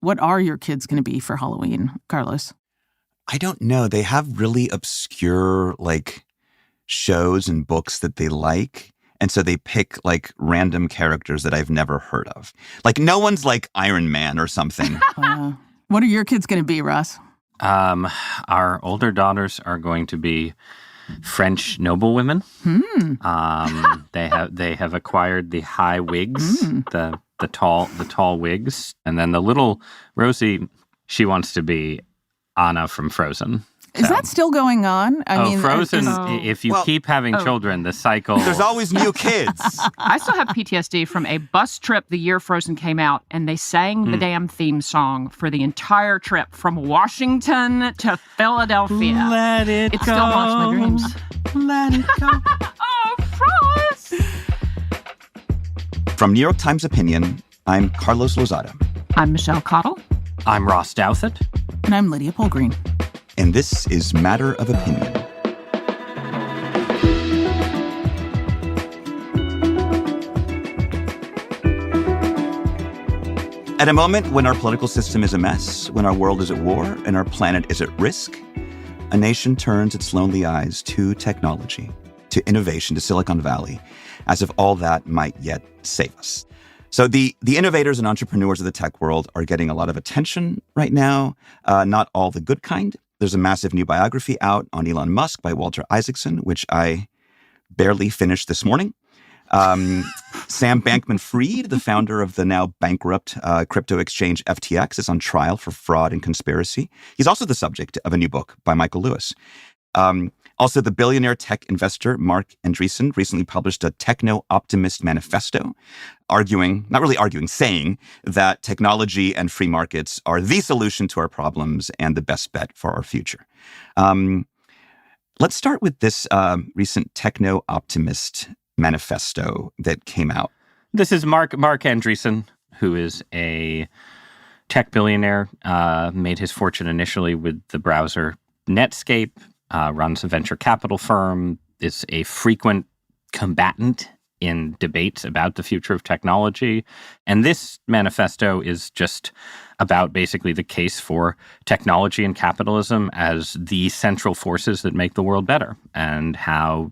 What are your kids going to be for Halloween, Carlos? I don't know. They have really obscure, shows and books that they like. And so they pick, random characters that I've never heard of. No one's like Iron Man or something. What are your kids going to be, Ross? Our older daughters are going to be French noblewomen. They have acquired the high wigs, the tall wigs, and then the little Rosie, she wants to be Anna from Frozen. Is that still going on? I mean, Frozen, if you keep having children, the cycle... There's always new kids. I still have PTSD from a bus trip the year Frozen came out, and they sang the damn theme song for the entire trip from Washington to Philadelphia. Let it go. It still haunts my dreams. Let it go. Oh, Frost! From New York Times Opinion, I'm Carlos Lozada. I'm Michelle Cottle. I'm Ross Douthat. And I'm Lydia Polgreen. And this is Matter of Opinion. At a moment when our political system is a mess, when our world is at war and our planet is at risk, a nation turns its lonely eyes to technology, to innovation, to Silicon Valley, as if all that might yet save us. So the innovators and entrepreneurs of the tech world are getting a lot of attention right now, not all the good kind. There's a massive new biography out on Elon Musk by Walter Isaacson, which I barely finished this morning. Sam Bankman-Fried, the founder of the now bankrupt crypto exchange FTX, is on trial for fraud and conspiracy. He's also the subject of a new book by Michael Lewis. Also, the billionaire tech investor Marc Andreessen recently published a techno-optimist manifesto, saying that technology and free markets are the solution to our problems and the best bet for our future. Let's start with this recent techno-optimist manifesto that came out. This is Marc Andreessen, who is a tech billionaire, made his fortune initially with the browser Netscape, runs a venture capital firm, is a frequent combatant in debates about the future of technology. And this manifesto is just about basically the case for technology and capitalism as the central forces that make the world better and how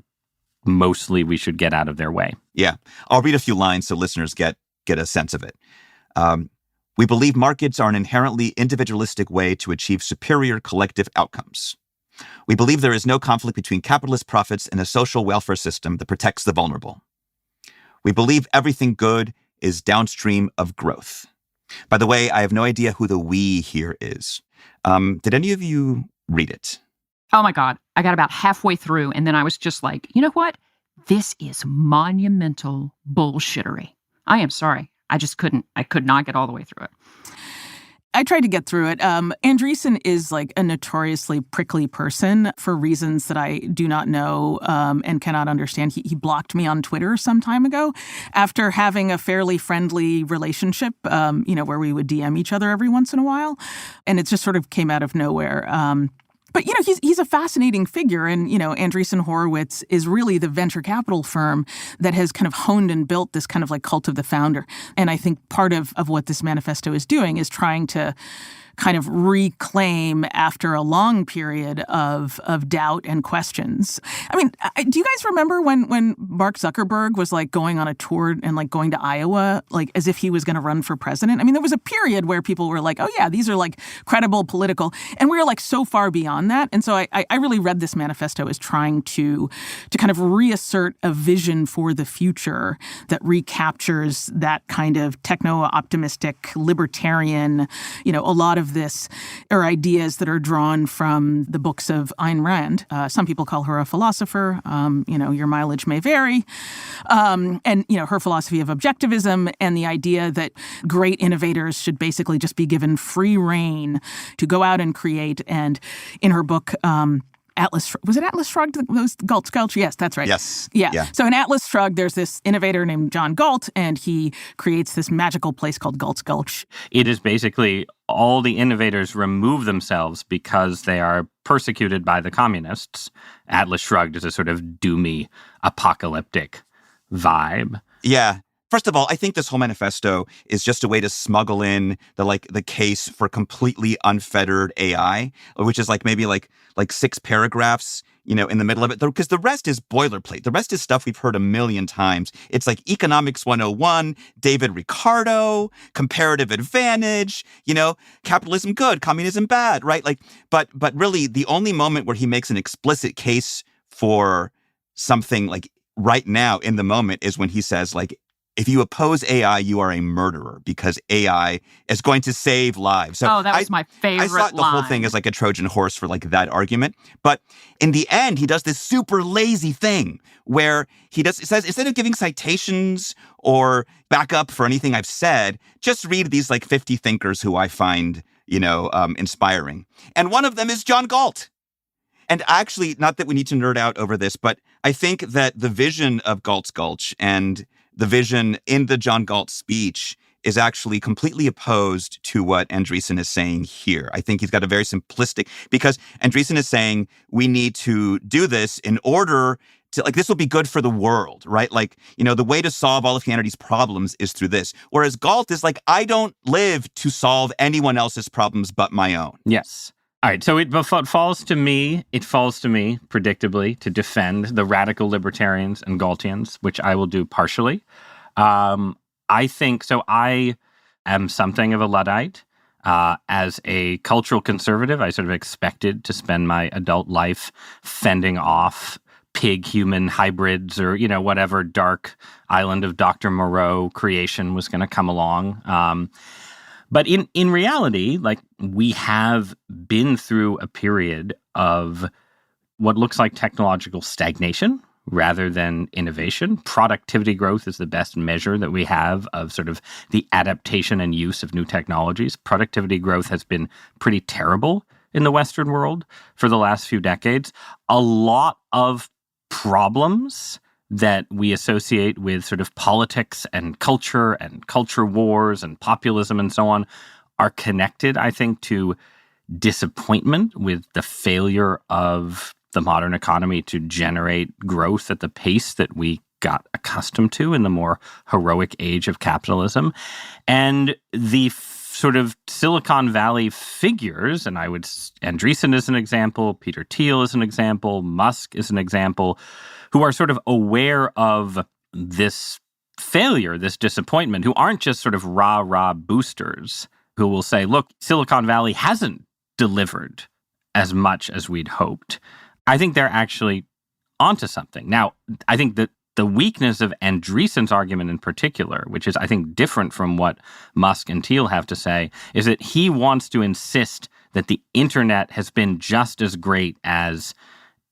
mostly we should get out of their way. Yeah. I'll read a few lines so listeners get a sense of it. We believe markets are an inherently individualistic way to achieve superior collective outcomes. We believe there is no conflict between capitalist profits and a social welfare system that protects the vulnerable. We believe everything good is downstream of growth. By the way, I have no idea who the we here is. Did any of you read it? Oh my God. I got about halfway through and then I was just like, you know what? This is monumental bullshittery. I am sorry. I could not get all the way through it. I tried to get through it. Andreessen is like a notoriously prickly person for reasons that I do not know and cannot understand. He blocked me on Twitter some time ago after having a fairly friendly relationship, where we would DM each other every once in a while. And it just sort of came out of nowhere. But, he's a fascinating figure. And, Andreessen Horowitz is really the venture capital firm that has kind of honed and built this kind of like cult of the founder. And I think part of what this manifesto is doing is trying to kind of reclaim after a long period of doubt and questions. I mean, do you guys remember when Mark Zuckerberg was like going on a tour and like going to Iowa, like as if he was going to run for president? I mean, there was a period where people were like, oh yeah, these are like credible political, and we were like so far beyond that. And so I really read this manifesto as trying to kind of reassert a vision for the future that recaptures that kind of techno-optimistic, libertarian, a lot of this are ideas that are drawn from the books of Ayn Rand. Some people call her a philosopher. Your mileage may vary. And her philosophy of objectivism and the idea that great innovators should basically just be given free rein to go out and create. And in her book, Atlas, was it Atlas Shrugged? Was Galt Gulch? Yes, that's right. Yes. Yeah. So in Atlas Shrugged, there's this innovator named John Galt, and he creates this magical place called Galt's Gulch. It is basically all the innovators remove themselves because they are persecuted by the communists. Atlas Shrugged is a sort of doomy, apocalyptic vibe. Yeah. First of all, I think this whole manifesto is just a way to smuggle in the case for completely unfettered AI, which is maybe 6 paragraphs, in the middle of it, because the rest is boilerplate. The rest is stuff we've heard a million times. It's like Economics 101, David Ricardo, comparative advantage, capitalism good, communism bad, right? But really the only moment where he makes an explicit case for something right now in the moment is when he says if you oppose AI, you are a murderer because AI is going to save lives. So that was my favorite I thought the whole thing is like a Trojan horse for that argument. But in the end, he does this super lazy thing where it says, instead of giving citations or backup for anything I've said, just read these 50 thinkers who I find, inspiring. And one of them is John Galt. And actually, not that we need to nerd out over this, but I think that the vision of Galt's Gulch and the vision in the John Galt speech is actually completely opposed to what Andreessen is saying here. I think he's got a very simplistic, because Andreessen is saying we need to do this in order to, this will be good for the world, right? The way to solve all of humanity's problems is through this. Whereas Galt is I don't live to solve anyone else's problems but my own. Yes. All right, so it falls to me, predictably, to defend the radical libertarians and Galtians, which I will do partially. I think, so I am something of a Luddite. As a cultural conservative, I sort of expected to spend my adult life fending off pig-human hybrids or, whatever dark island of Dr. Moreau creation was going to come along. But in reality, we have been through a period of what looks like technological stagnation rather than innovation. Productivity growth is the best measure that we have of sort of the adaptation and use of new technologies. Productivity growth has been pretty terrible in the Western world for the last few decades. A lot of problems that we associate with sort of politics and culture wars and populism and so on are connected, I think, to disappointment with the failure of the modern economy to generate growth at the pace that we got accustomed to in the more heroic age of capitalism. And the sort of Silicon Valley figures, and Andreessen is an example, Peter Thiel is an example, Musk is an example, who are sort of aware of this failure, this disappointment, who aren't just sort of rah-rah boosters, who will say, look, Silicon Valley hasn't delivered as much as we'd hoped. I think they're actually onto something. Now, I think that the weakness of Andreessen's argument in particular, which is, I think, different from what Musk and Thiel have to say, is that he wants to insist that the internet has been just as great as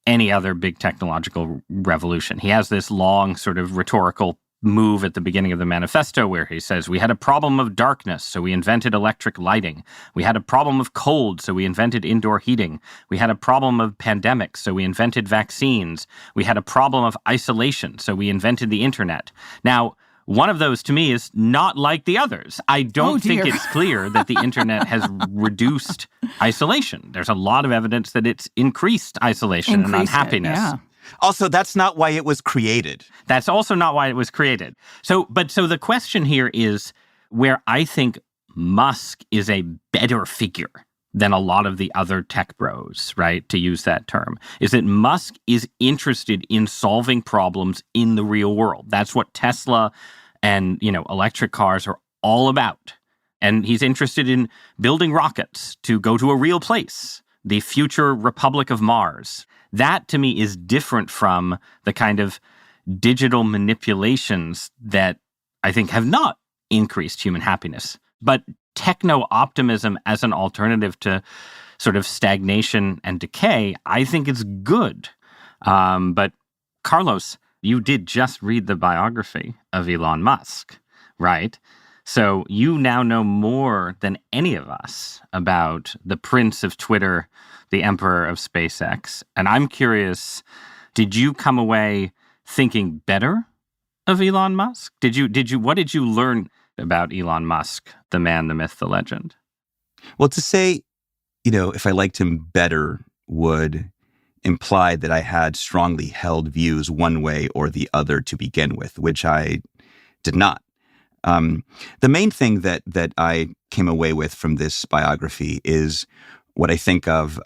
any other big technological revolution. He has this long sort of rhetorical move at the beginning of the manifesto where he says, we had a problem of darkness, so we invented electric lighting. We had a problem of cold, so we invented indoor heating. We had a problem of pandemics, so we invented vaccines. We had a problem of isolation, so we invented the internet. Now, one of those, to me, is not like the others. I don't think it's clear that the internet has reduced isolation. There's a lot of evidence that it's increased isolation and unhappiness. Yeah. Also, that's not why it was created. That's also not why it was created. So the question here is where I think Musk is a better figure than a lot of the other tech bros, right, to use that term, is that Musk is interested in solving problems in the real world. That's what Tesla and, electric cars are all about. And he's interested in building rockets to go to a real place, the future Republic of Mars. That, to me, is different from the kind of digital manipulations that I think have not increased human happiness. But techno-optimism as an alternative to sort of stagnation and decay, I think is good. But Carlos, you did just read the biography of Elon Musk, right? So you now know more than any of us about the prince of Twitter, the emperor of SpaceX. And I'm curious, did you come away thinking better of Elon Musk? What did you learn about Elon Musk, the man, the myth, the legend? Well, to say, if I liked him better would imply that I had strongly held views one way or the other to begin with, which I did not. The main thing that I came away with from this biography is what I think of,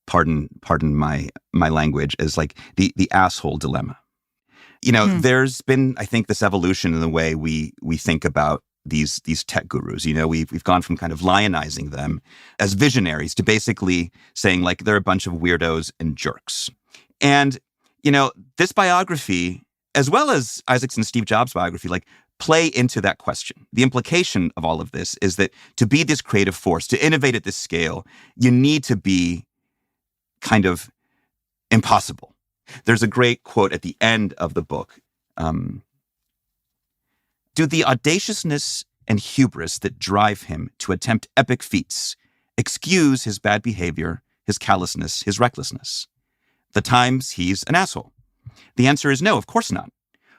pardon my language, as like the asshole dilemma. There's been, I think, this evolution in the way we think about these tech gurus. We've gone from kind of lionizing them as visionaries to basically saying like they're a bunch of weirdos and jerks. And this biography, as well as Isaacson's Steve Jobs biography, like play into that question. The implication of all of this is that to be this creative force, to innovate at this scale, you need to be kind of impossible. There's a great quote at the end of the book. Do the audaciousness and hubris that drive him to attempt epic feats excuse his bad behavior, his callousness, his recklessness? The times he's an asshole. The answer is no, of course not.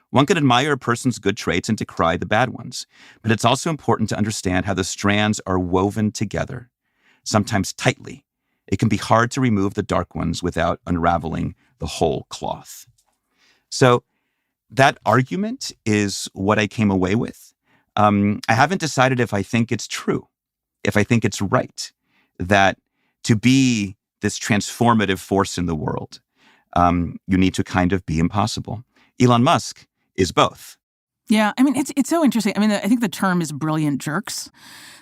One can admire a person's good traits and decry the bad ones, but it's also important to understand how the strands are woven together, sometimes tightly. It can be hard to remove the dark ones without unraveling the whole cloth. So that argument is what I came away with. I haven't decided if I think it's true, if I think it's right, that to be this transformative force in the world, you need to kind of be impossible. Elon Musk is both. Yeah, I mean, it's so interesting. I mean, I think the term is brilliant jerks,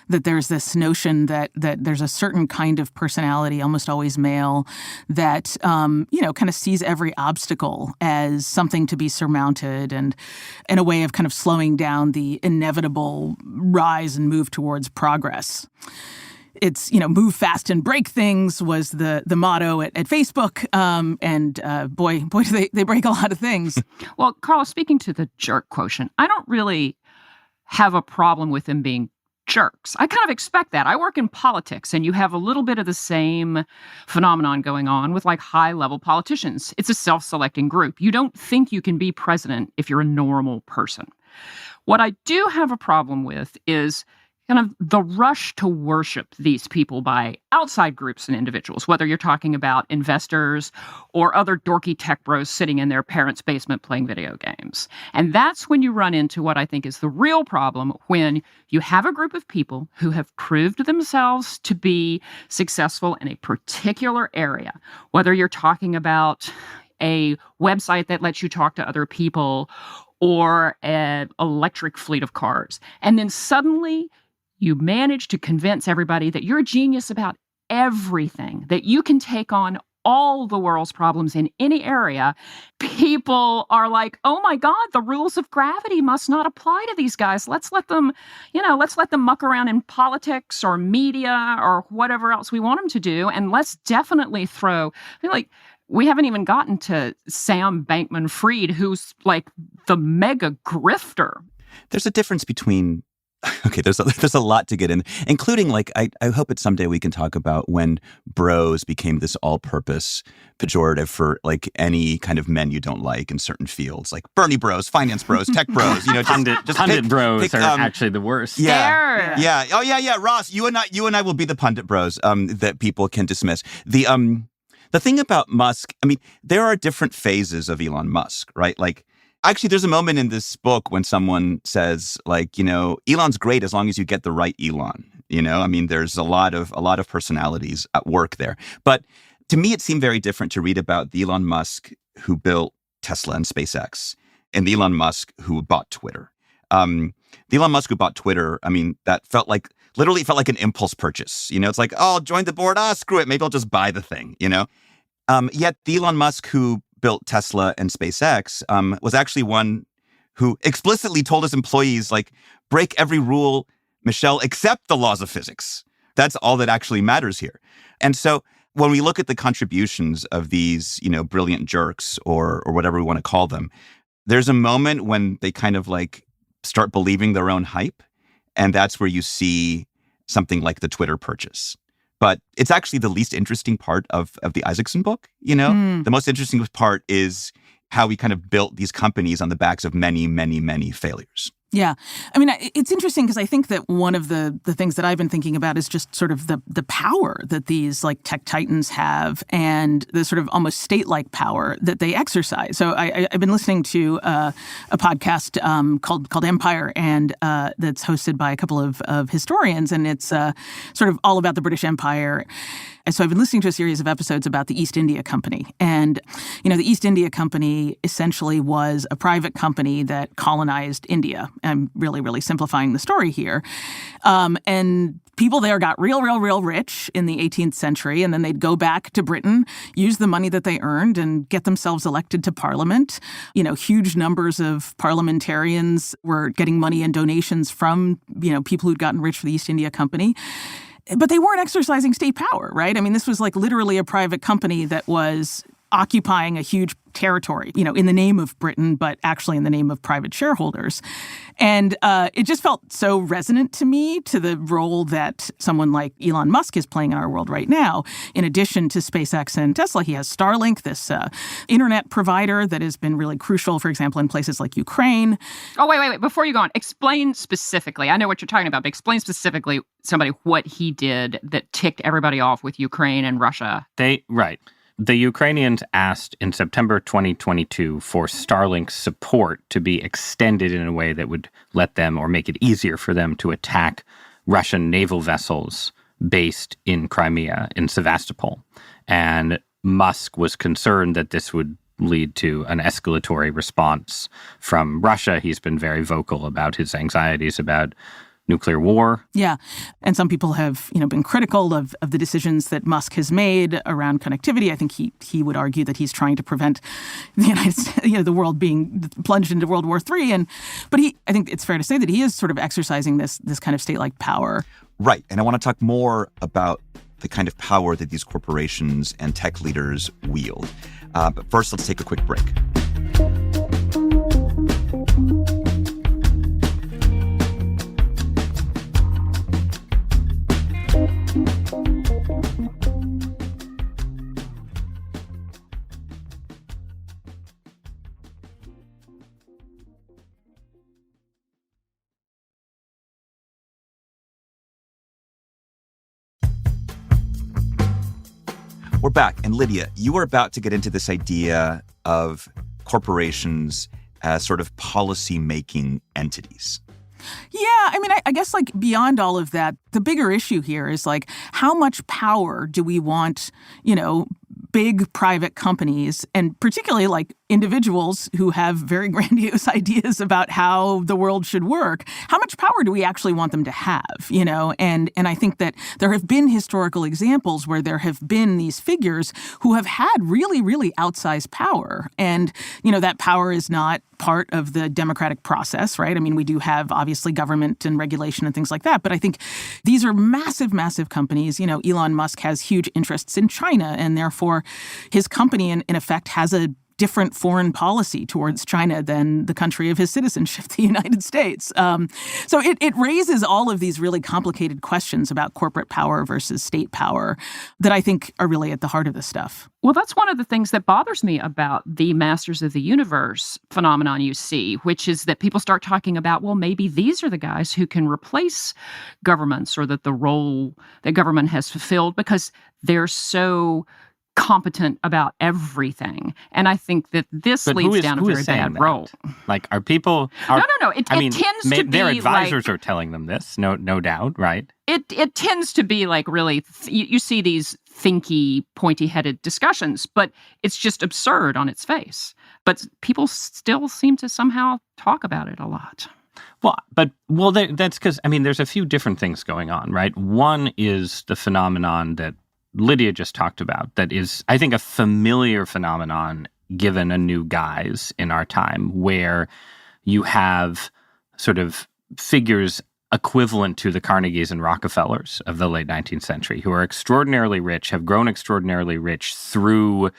that there's this notion that there's a certain kind of personality, almost always male, that, kind of sees every obstacle as something to be surmounted and in a way of kind of slowing down the inevitable rise and move towards progress. It's, move fast and break things was the motto at Facebook. Boy, do they break a lot of things. Well, Carla, speaking to the jerk quotient, I don't really have a problem with them being jerks. I kind of expect that. I work in politics, and you have a little bit of the same phenomenon going on with like high-level politicians. It's a self-selecting group. You don't think you can be president if you're a normal person. What I do have a problem with is kind of the rush to worship these people by outside groups and individuals, whether you're talking about investors or other dorky tech bros sitting in their parents' basement playing video games. And that's when you run into what I think is the real problem, when you have a group of people who have proved themselves to be successful in a particular area, whether you're talking about a website that lets you talk to other people or an electric fleet of cars. And then suddenly you manage to convince everybody that you're a genius about everything, that you can take on all the world's problems in any area. People are like, oh my God, the rules of gravity must not apply to these guys. Let's let them muck around in politics or media or whatever else we want them to do. And let's definitely we haven't even gotten to Sam Bankman-Fried, who's like the mega grifter. There's a difference between there's a lot to get in, including like I hope that someday we can talk about when bros became this all-purpose pejorative for like any kind of men you don't like in certain fields, like Bernie bros, finance bros, tech bros. Pundit bros are actually the worst. Yeah. Oh yeah. Ross, you and I will be the pundit bros that people can dismiss. The thing about Musk, I mean, there are different phases of Elon Musk, right? Like, actually, there's a moment in this book when someone says, like, Elon's great as long as you get the right Elon. I mean, there's a lot of personalities at work there. But to me, it seemed very different to read about the Elon Musk who built Tesla and SpaceX and the Elon Musk who bought Twitter. The Elon Musk who bought Twitter, I mean, that literally felt like an impulse purchase. It's like, oh, I'll join the board. Screw it. Maybe I'll just buy the thing, Yet the Elon Musk who built Tesla and SpaceX was actually one who explicitly told his employees, like, break every rule, Michelle, except the laws of physics. That's all that actually matters here. And so when we look at the contributions of these, brilliant jerks or whatever we want to call them, there's a moment when they kind of like start believing their own hype. And that's where you see something like the Twitter purchase. But it's actually the least interesting part of the Isaacson book, The most interesting part is how we kind of built these companies on the backs of many, many, many failures. Yeah. I mean, it's interesting because I think that one of the things that I've been thinking about is just sort of the power that these like tech titans have and the sort of almost state-like power that they exercise. So I've been listening to a podcast called Empire, and that's hosted by a couple of historians, and it's sort of all about the British Empire. And so I've been listening to a series of episodes about the East India Company. And, the East India Company essentially was a private company that colonized India. I'm really, really simplifying the story here. And people there got real rich in the 18th century, and then they'd go back to Britain, use the money that they earned, and get themselves elected to parliament. Huge numbers of parliamentarians were getting money and donations from, people who'd gotten rich for the East India Company. But they weren't exercising state power, right? I mean, this was like literally a private company that was occupying a huge territory, in the name of Britain, but actually in the name of private shareholders. And it just felt so resonant to me to the role that someone like Elon Musk is playing in our world right now. In addition to SpaceX and Tesla, he has Starlink, this internet provider that has been really crucial, for example, in places like Ukraine. Oh, wait. Before you go on, explain specifically. I know what you're talking about, but explain specifically what he did that ticked everybody off with Ukraine and Russia. Right. The Ukrainians asked in September 2022 for Starlink's support to be extended in a way that would let them or make it easier for them to attack Russian naval vessels based in Crimea, in Sevastopol. And Musk was concerned that this would lead to an escalatory response from Russia. He's been very vocal about his anxieties about nuclear war. Yeah. And some people have, been critical of the decisions that Musk has made around connectivity. I think he would argue that he's trying to prevent the United States, the world being plunged into World War III. But I think it's fair to say that he is sort of exercising this kind of state-like power. Right. And I want to talk more about the kind of power that these corporations and tech leaders wield. But first, let's take a quick break. We're back. And Lydia, you were about to get into this idea of corporations as sort of policy-making entities. Yeah, I mean, I guess like beyond all of that, the bigger issue here is like how much power do we want, big private companies, and particularly like individuals who have very grandiose ideas about how the world should work, how much power do we actually want them to have, And I think that there have been historical examples where there have been these figures who have had really, really outsized power. And, that power is not part of the democratic process, right? I mean, we do have obviously government and regulation and things like that. But I think these are massive, massive companies. Elon Musk has huge interests in China, and therefore his company in effect has a different foreign policy towards China than the country of his citizenship, the United States. So it raises all of these really complicated questions about corporate power versus state power that I think are really at the heart of this stuff. Well, that's one of the things that bothers me about the Masters of the Universe phenomenon you see, which is that people start talking about, well, maybe these are the guys who can replace governments, or that the role that government has fulfilled because they're so competent about everything. And I think that this leads down a very bad road. Like, are people... No. It tends to be their advisors like, are telling them this, no doubt, right? It tends to be like really... You see these thinky, pointy-headed discussions, but it's just absurd on its face. But people still seem to somehow talk about it a lot. That's because, there's a few different things going on, right? One is the phenomenon that Lydia just talked about that is, I think, a familiar phenomenon given a new guise in our time, where you have sort of figures equivalent to the Carnegies and Rockefellers of the late 19th century, who are extraordinarily rich, have grown extraordinarily rich through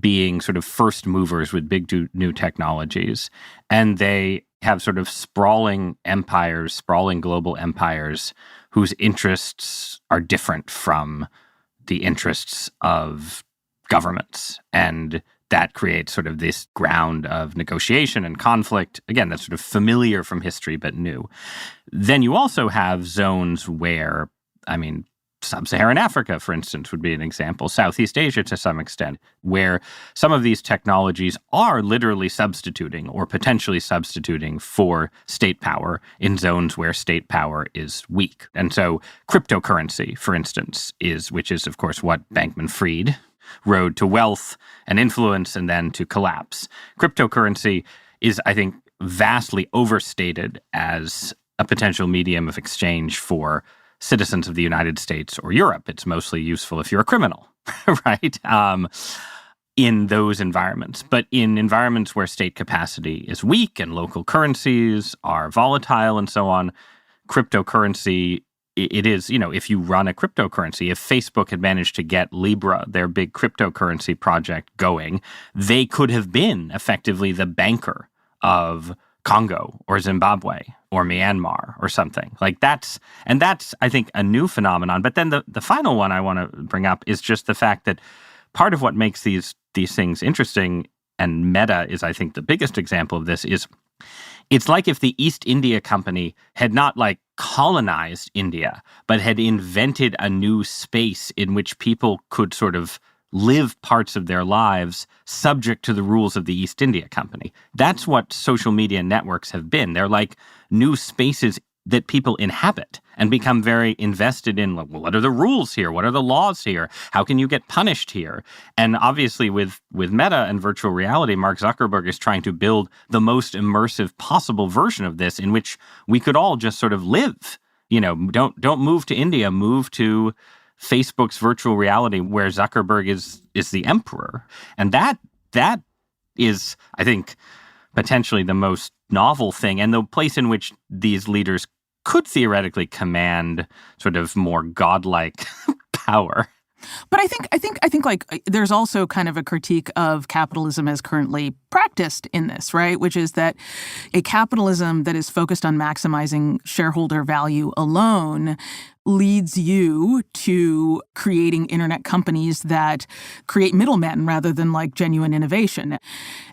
being sort of first movers with big new technologies. And they have sort of sprawling global empires whose interests are different from the interests of governments. And that creates sort of this ground of negotiation and conflict. Again, that's sort of familiar from history, but new. Then you also have zones where, Sub-Saharan Africa, for instance, would be an example. Southeast Asia, to some extent, where some of these technologies are literally substituting or potentially substituting for state power in zones where state power is weak. And so cryptocurrency, for instance, which is, of course, what Bankman-Fried road to wealth and influence and then to collapse. Cryptocurrency is, I think, vastly overstated as a potential medium of exchange for citizens of the United States or Europe. It's mostly useful if you're a criminal, right? In those environments. But in environments where state capacity is weak and local currencies are volatile and so on, cryptocurrency, it is, if you run a cryptocurrency, if Facebook had managed to get Libra, their big cryptocurrency project, going, they could have been effectively the banker of Congo or Zimbabwe or Myanmar or something like that's, I think, a new phenomenon. But then the final one I want to bring up is just the fact that part of what makes these things interesting, and Meta is, I think, the biggest example of this, is it's like if the East India Company had not colonized India, but had invented a new space in which people could sort of live parts of their lives subject to the rules of the East India Company. That's what social media networks have been. They're like new spaces that people inhabit and become very invested in. What are the rules here? What are the laws here? How can you get punished here? And obviously with Meta and virtual reality, Mark Zuckerberg is trying to build the most immersive possible version of this in which we could all just sort of live. Don't move to India, move to Facebook's virtual reality where Zuckerberg is the emperor. And that is, I think, potentially the most novel thing and the place in which these leaders could theoretically command sort of more godlike power. But I think there's also kind of a critique of capitalism as currently practiced in this, right? Which is that a capitalism that is focused on maximizing shareholder value alone leads you to creating internet companies that create middlemen rather than genuine innovation.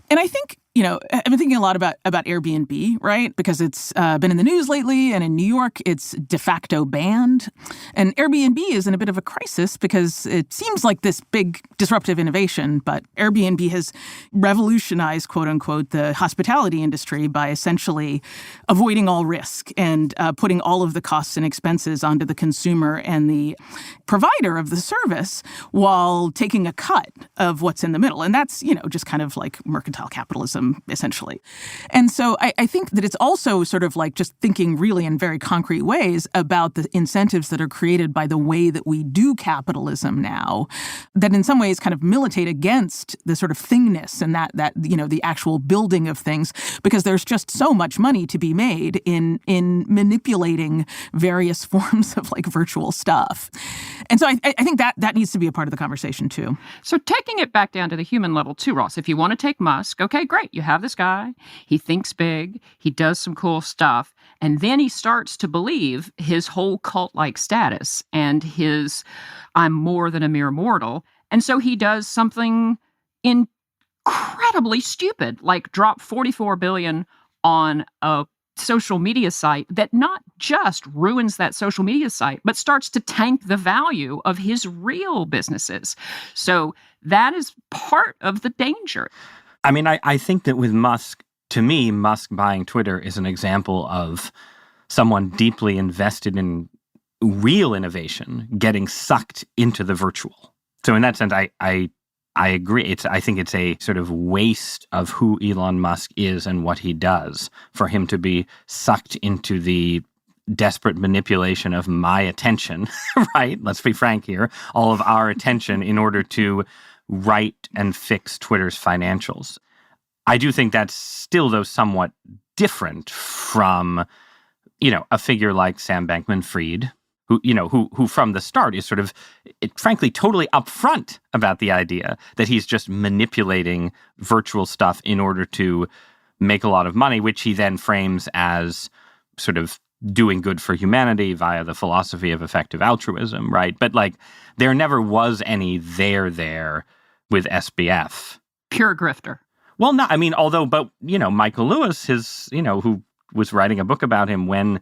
And I think, I've been thinking a lot about Airbnb, right? Because it's been in the news lately, and in New York, it's de facto banned. And Airbnb is in a bit of a crisis because it seems like this big disruptive innovation, but Airbnb has revolutionized, quote unquote, the hospitality industry by essentially avoiding all risk and putting all of the costs and expenses onto the consumer and the provider of the service while taking a cut of what's in the middle. And that's, just kind of like mercantile capitalism, essentially. And so I think that it's also sort of just thinking really in very concrete ways about the incentives that are created by the way that we do capitalism now, that in some ways kind of militate against the sort of thingness and that the actual building of things, because there's just so much money to be made in manipulating various forms of virtual stuff. And so I think that needs to be a part of the conversation too. So taking it back down to the human level too, Ross, if you want to take Musk, okay, great. You have this guy. He thinks big. He does some cool stuff. And then he starts to believe his whole cult-like status and his I'm more than a mere mortal. And so he does something incredibly stupid, like drop $44 billion on a social media site that not just ruins that social media site, but starts to tank the value of his real businesses. So that is part of the danger. I think that with Musk, to me, Musk buying Twitter is an example of someone deeply invested in real innovation getting sucked into the virtual. So in that sense, I agree. I think it's a sort of waste of who Elon Musk is and what he does for him to be sucked into the desperate manipulation of my attention, right? Let's be frank here. All of our attention in order to write and fix Twitter's financials. I do think that's still, though, somewhat different from, a figure like Sam Bankman-Fried, who from the start is sort of, frankly, totally upfront about the idea that he's just manipulating virtual stuff in order to make a lot of money, which he then frames as sort of doing good for humanity via the philosophy of effective altruism, right? But there never was any there with SBF Pure grifter. Well, no, I mean, Michael Lewis, who was writing a book about him when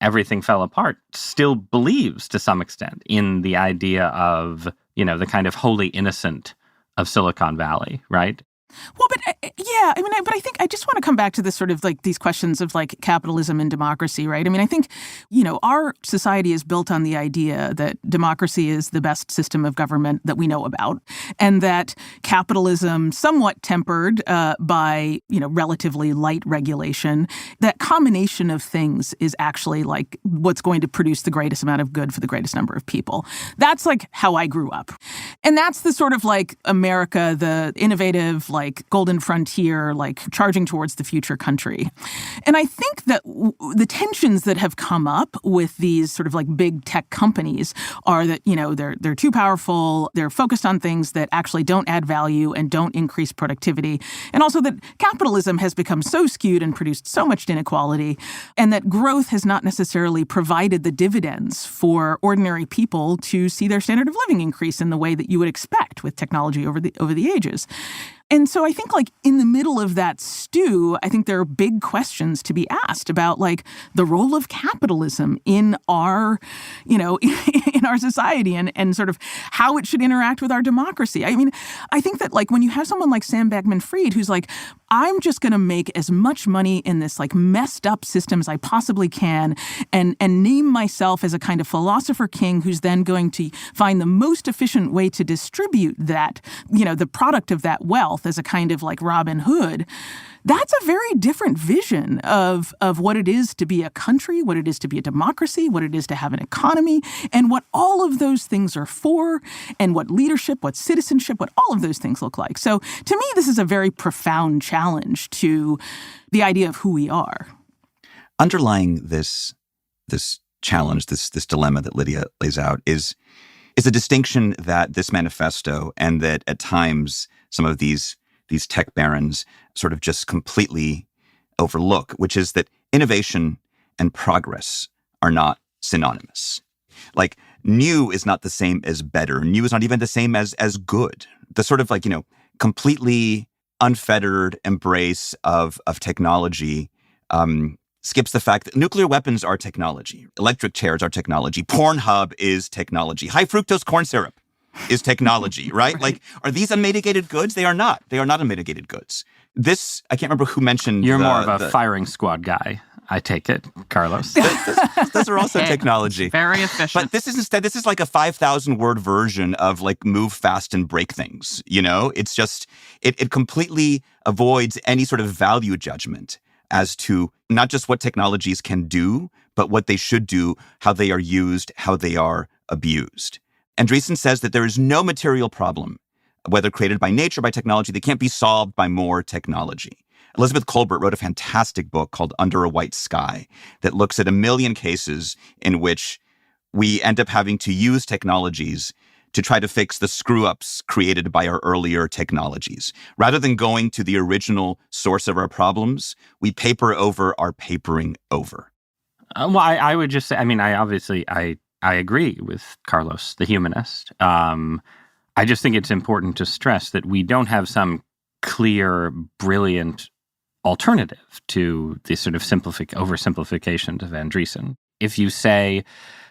everything fell apart, still believes to some extent in the idea of, the kind of holy innocent of Silicon Valley, right? Well, but I think I just want to come back to this sort of like these questions of like capitalism and democracy, right? I mean, I think, our society is built on the idea that democracy is the best system of government that we know about, and that capitalism, somewhat tempered by, relatively light regulation, that combination of things is actually like what's going to produce the greatest amount of good for the greatest number of people. That's like how I grew up. And that's the sort of like America, the innovative, like golden frontier, like charging towards the future country. And I think that the tensions that have come up with these sort of like big tech companies are that, they're too powerful, they're focused on things that actually don't add value and don't increase productivity. And also that capitalism has become so skewed and produced so much inequality, and that growth has not necessarily provided the dividends for ordinary people to see their standard of living increase in the way that you would expect with technology over the ages. And so I think like in the middle of that stew, I think there are big questions to be asked about like the role of capitalism in our, in our society and sort of how it should interact with our democracy. I mean, I think that like when you have someone like Sam Bankman-Fried who's like, I'm just going to make as much money in this like messed up system as I possibly can and name myself as a kind of philosopher king who's then going to find the most efficient way to distribute that, the product of that wealth as a kind of like Robin Hood. That's a very different vision of what it is to be a country, what it is to be a democracy, what it is to have an economy, and what all of those things are for, and what leadership, what citizenship, what all of those things look like. So to me, this is a very profound challenge to the idea of who we are. Underlying this challenge, this dilemma that Lydia lays out is a distinction that this manifesto and that at times some of these tech barons sort of just completely overlook, which is that innovation and progress are not synonymous. Like, new is not the same as better. New is not even the same as good. The sort of like, completely unfettered embrace of technology skips the fact that nuclear weapons are technology. Electric chairs are technology. Pornhub is technology. High fructose corn syrup is technology, right? Like, are these unmitigated goods? They are not. They are not unmitigated goods. This, I can't remember who mentioned. You're more of a firing squad guy, I take it, Carlos. Those are also technology. Very efficient. But this is like a 5,000 word version of like move fast and break things. It's just, it completely avoids any sort of value judgment as to not just what technologies can do, but what they should do, how they are used, how they are abused. Andreessen says that there is no material problem, whether created by nature or by technology, that can't be solved by more technology. Elizabeth Kolbert wrote a fantastic book called Under a White Sky that looks at a million cases in which we end up having to use technologies to try to fix the screw-ups created by our earlier technologies. Rather than going to the original source of our problems, we paper over our papering over. Well, I would just say, I mean, I agree with Carlos, the humanist. I just think it's important to stress that we don't have some clear, brilliant alternative to the sort of oversimplifications of Andreessen. If you say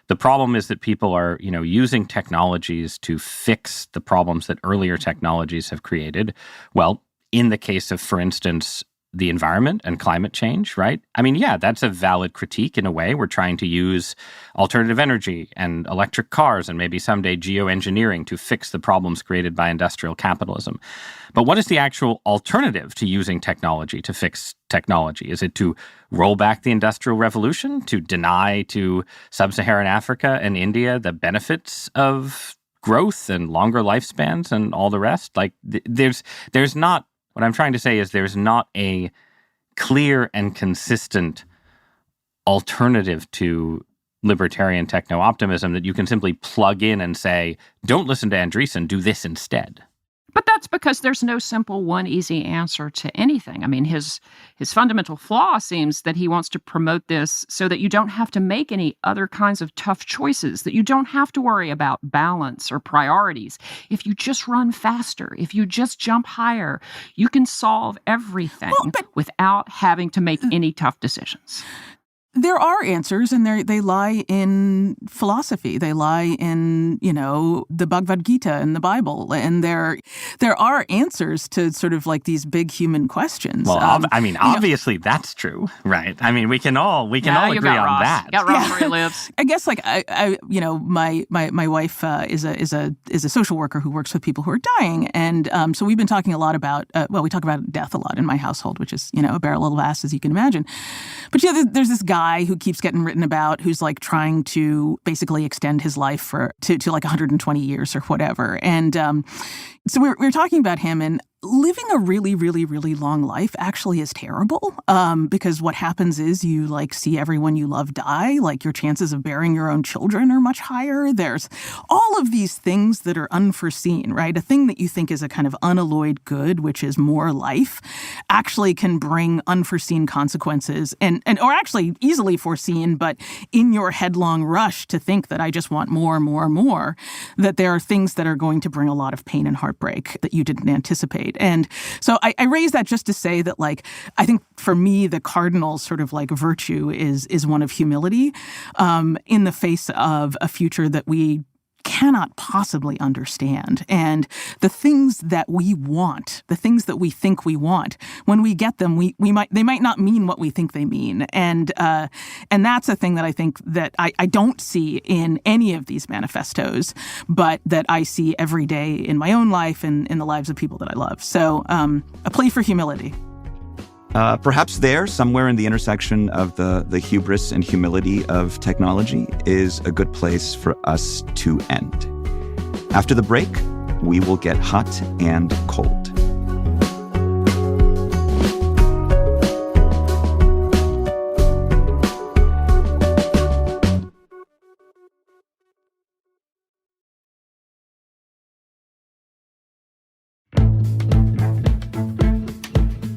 the problem is that people are, using technologies to fix the problems that earlier technologies have created, well, in the case of, for instance, the environment and climate change, right? I mean, yeah, that's a valid critique in a way. We're trying to use alternative energy and electric cars and maybe someday geoengineering to fix the problems created by industrial capitalism. But what is the actual alternative to using technology to fix technology? Is it to roll back the Industrial Revolution, to deny to sub-Saharan Africa and India the benefits of growth and longer lifespans and all the rest? Like, there's not. What I'm trying to say is there's not a clear and consistent alternative to libertarian techno-optimism that you can simply plug in and say, don't listen to Andreessen, do this instead. But that's because there's no simple one easy answer to anything. I mean, his fundamental flaw seems that he wants to promote this so that you don't have to make any other kinds of tough choices, that you don't have to worry about balance or priorities. If you just run faster, if you just jump higher, you can solve everything without having to make any tough decisions. There are answers, and they lie in philosophy. They lie in, the Bhagavad Gita and the Bible. And there are answers to sort of like these big human questions. Well, obviously that's true, right? I mean, we can all agree on Ross. that. Got Ross where he lives. I guess my wife is a social worker who works with people who are dying, and so we've been talking a lot about we talk about death a lot in my household, which is a barrel of laughs, as you can imagine. But there's this guy who keeps getting written about who's like trying to basically extend his life to like 120 years or whatever. And so we're talking about him, and living a really, really, really long life actually is terrible because what happens is you like see everyone you love die. Like your chances of bearing your own children are much higher. There's all of these things that are unforeseen, right? A thing that you think is a kind of unalloyed good, which is more life, actually can bring unforeseen consequences and or actually easily foreseen, but in your headlong rush to think that I just want more, that there are things that are going to bring a lot of pain and heartbreak that you didn't anticipate. And so I raise that just to say that, like, I think for me, the cardinal sort of like virtue is one of humility in the face of a future that we cannot possibly understand. And the things that we want, the things that we think we want, when we get them, they might not mean what we think they mean. And that's a thing that I think that I don't see in any of these manifestos, but that I see every day in my own life and in the lives of people that I love. So a plea for humility. Perhaps there, somewhere in the intersection of the hubris and humility of technology, is a good place for us to end. After the break, we will get hot and cold.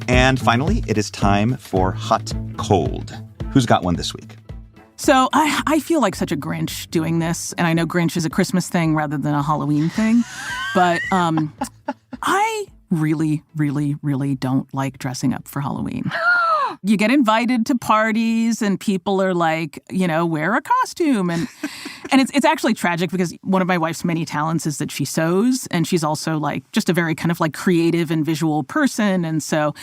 And finally, it is time for Hot Cold. Who's got one this week? So I feel like such a Grinch doing this, and I know Grinch is a Christmas thing rather than a Halloween thing, but I really, really, really don't like dressing up for Halloween. You get invited to parties and people are like, wear a costume. And it's actually tragic because one of my wife's many talents is that she sews, and she's also like just a very kind of like creative and visual person. And so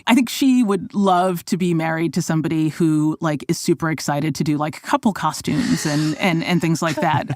I think she would love to be married to somebody who like is super excited to do like couple costumes and things like that.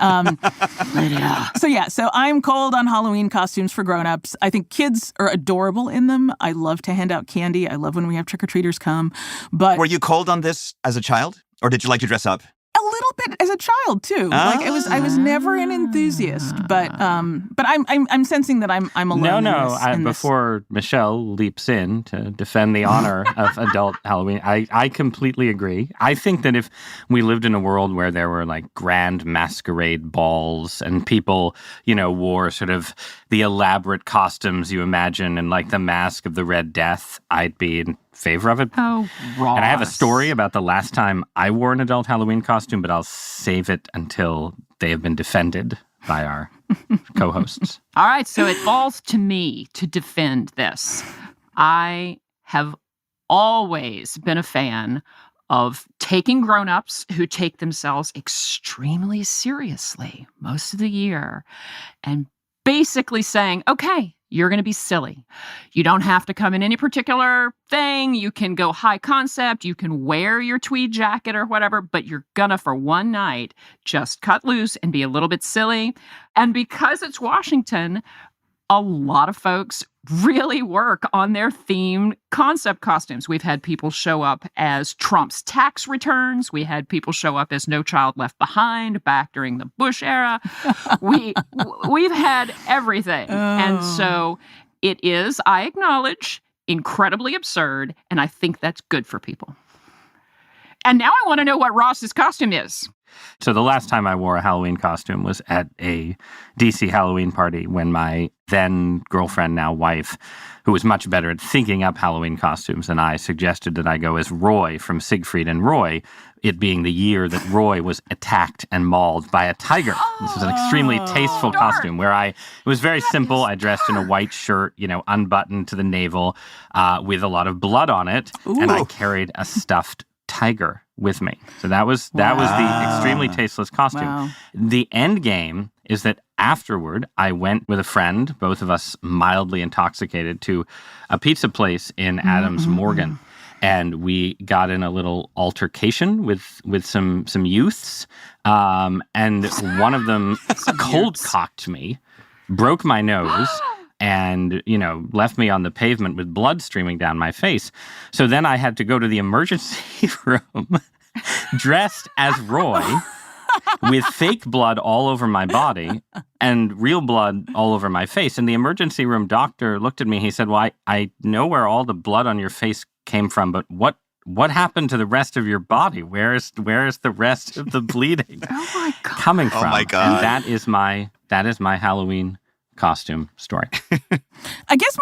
So I'm cold on Halloween costumes for grownups. I think kids are adorable in them. I love to hand out candy. I love when we have trick-or-treaters come. But were you cold on this as a child, or did you like to dress up? A little bit as a child too. Like I was never an enthusiast, but I'm sensing that I'm alone. Before Michelle leaps in to defend the honor of adult Halloween, I completely agree. I think that if we lived in a world where there were like grand masquerade balls and people, wore sort of the elaborate costumes you imagine and like the Mask of the Red Death, I'd be in favor of it. Oh, Ross. And I have a story about the last time I wore an adult Halloween costume, but I'll save it until they have been defended by our co-hosts. All right, so it falls to me to defend this. I have always been a fan of taking grown-ups who take themselves extremely seriously most of the year and basically saying, okay, you're going to be silly. You don't have to come in any particular thing. You can go high concept. You can wear your tweed jacket or whatever, but you're going to, for one night, just cut loose and be a little bit silly. And because it's Washington, a lot of folks really work on their themed concept costumes. We've had people show up as Trump's tax returns. We had people show up as No Child Left Behind back during the Bush era. We've had everything. Oh. And so it is, I acknowledge, incredibly absurd, and I think that's good for people. And now I want to know what Ross's costume is. So the last time I wore a Halloween costume was at a DC Halloween party when my then girlfriend, now wife, who was much better at thinking up Halloween costumes than I, suggested that I go as Roy from Siegfried and Roy, it being the year that Roy was attacked and mauled by a tiger. This was an extremely tasteful costume where it was very simple. I dressed in a white shirt, unbuttoned to the navel, with a lot of blood on it, and I carried a stuffed tiger with me. So that was the extremely tasteless costume. Wow. The end game is that afterward, I went with a friend, both of us mildly intoxicated, to a pizza place in Adams Morgan. And we got in a little altercation with some youths. And one of them cold-cocked me, broke my nose, and, left me on the pavement with blood streaming down my face. So then I had to go to the emergency room dressed as Roy with fake blood all over my body and real blood all over my face. And the emergency room doctor looked at me. He said, well, I know where all the blood on your face came from, but what happened to the rest of your body? Where is the rest of the bleeding coming from? Oh my God. And that is my Halloween costume story. I guess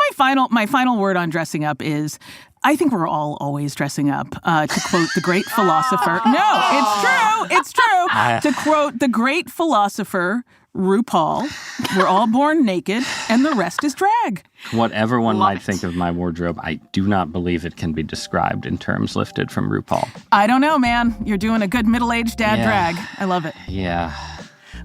my final word on dressing up is I think we're all always dressing up. To quote the great philosopher. No, it's true. To quote the great philosopher RuPaul, we're all born naked and the rest is drag. Whatever one might think of my wardrobe, I do not believe it can be described in terms lifted from RuPaul. I don't know, man. You're doing a good middle-aged dad drag. I love it. Yeah.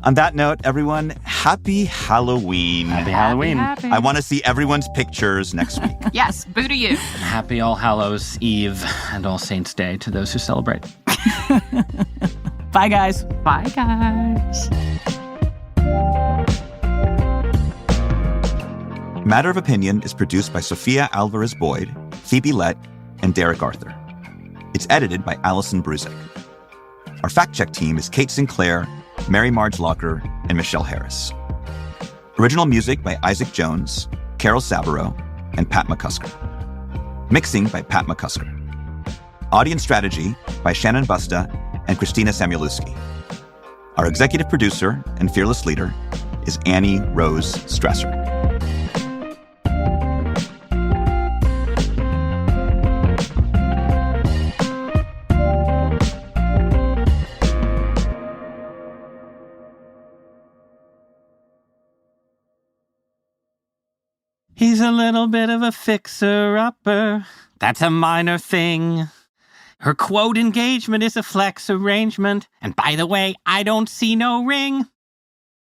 On that note, everyone, happy Halloween. Happy Halloween. Happy. I want to see everyone's pictures next week. Yes, boo to you. Happy All Hallows Eve and All Saints Day to those who celebrate. Bye, guys. Bye, guys. Matter of Opinion is produced by Sophia Alvarez-Boyd, Phoebe Lett, and Derek Arthur. It's edited by Allison Brusick. Our fact-check team is Kate Sinclair, Mary Marge Locker, and Michelle Harris. Original music by Isaac Jones, Carol Saburo, and Pat McCusker. Mixing by Pat McCusker. Audience strategy by Shannon Busta and Christina Samuelewski. Our executive producer and fearless leader is Annie Rose Stresser. He's a little bit of a fixer-upper. That's a minor thing. Her quote engagement is a flex arrangement. And by the way, I don't see no ring.